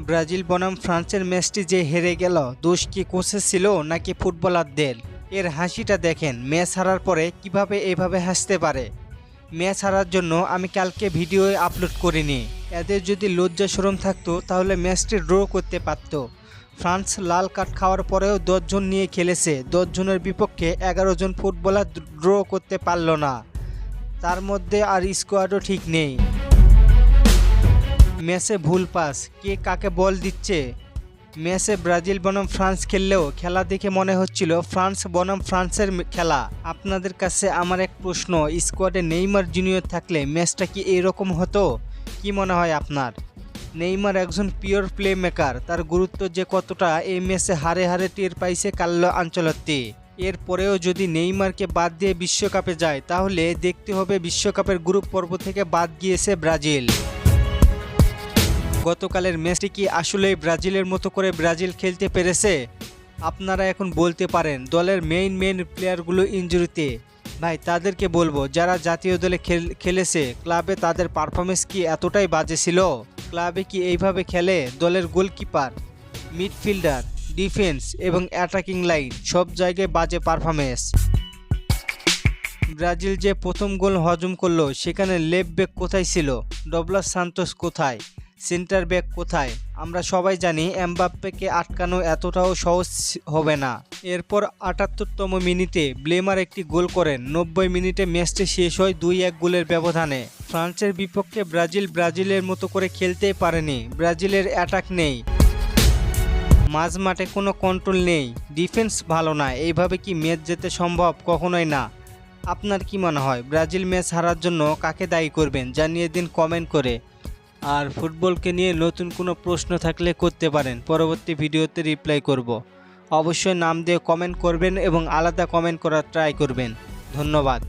Brazil বনাম ফ্রান্সের ম্যাচটি যে হেরে গেল, দোষ কি কোচের ছিল নাকি ফুটবলারদের? এর হাসিটা দেখেন, ম্যাচ হারার পরে কিভাবে এভাবে হাসতে পারে। ম্যাচ হারার জন্য আমি কালকে ভিডিও আপলোড করিনি। এদের যদি লজ্জা শরম থাকতো তাহলে ম্যাচটি ড্র করতে পারত। ফ্রান্স লাল কার্ড খাওয়ার পরেও 10 জন নিয়ে খেলেছে, 10 জনের বিপক্ষে 11 জন ফুটবলার ড্র করতে পারল না। তার মধ্যে আর স্কোয়াডও ঠিক নেই। ম্যাচে ভুল পাস, কে কাকে বল দিচ্ছে। ম্যাচে ব্রাজিল বনাম ফ্রান্স খেললেও খেলা দেখে মনে হচ্ছিল ফ্রান্স বনাম ফ্রান্সের খেলা। আপনাদের কাছে আমার এক প্রশ্ন, স্কোয়াডে নেইমার জুনিয়র থাকলে ম্যাচটা কি এরকম হতো? কি মনে হয় আপনার? নেইমার একজন পিওর প্লে মেকার, তার গুরুত্ব যে কতটা এই ম্যাচে হারে হারে টের পাইছে কার্লো আনচেলত্তি। এরপরেও যদি নেইমারকে বাদ দিয়ে বিশ্বকাপে যায় তাহলে দেখতে হবে বিশ্বকাপের গ্রুপ পর্ব থেকে বাদ গিয়েছে ব্রাজিল। গতকালের ম্যাচটি কি আসলেই ব্রাজিলের মতো করে ব্রাজিল খেলতে পেরেছে? আপনারা এখন বলতে পারেন দলের মেইন প্লেয়ারগুলো ইনজুরিতে। ভাই, তাদেরকে বলবো যারা জাতীয় দলে খেলেছে, ক্লাবে তাদের পারফরমেন্স কি এতটাই বাজে ছিল? ক্লাবে কি এইভাবে খেলে? দলের গোলকিপার, মিডফিল্ডার, ডিফেন্স এবং অ্যাটাকিং লাইন সব জায়গায় বাজে পারফরমেন্স। ব্রাজিল যে প্রথম গোল হজম করলো সেখানে লেফট ব্যাক কোথায় ছিল? ডগলাস সান্তোস কোথায়? সেন্টার ব্যাক কোথায়? আমরা সবাই জানি এমবাপ্পেকে আটকানো এতটাও সহজ হবে না। এরপর 78তম মিনিটে ব্লেমার একটি গোল করেন। 90 মিনিটে ম্যাচটি শেষ হয় 2-1 গোলের ব্যবধানে। ফ্রান্সের বিপক্ষে ব্রাজিলের মতো করে খেলতেই পারেনি। ব্রাজিলের অ্যাটাক নেই, মাঝ মাঠে কোনো কন্ট্রোল নেই, ডিফেন্স ভালো না। এইভাবে কি ম্যাচ যেতে সম্ভব? কখনোই না। আপনার কি মনে হয় ব্রাজিল ম্যাচ হারার জন্য কাকে দায়ী করবেন? জানিয়ে দিন কমেন্ট করে। আর ফুটবলকে নিয়ে নতুন কোনো প্রশ্ন থাকলে করতে পারেন, পরবর্তী ভিডিওতে রিপ্লাই করব। অবশ্যই নাম দিয়ে কমেন্ট করবেন এবং আলাদা কমেন্ট করার ট্রাই করবেন। ধন্যবাদ।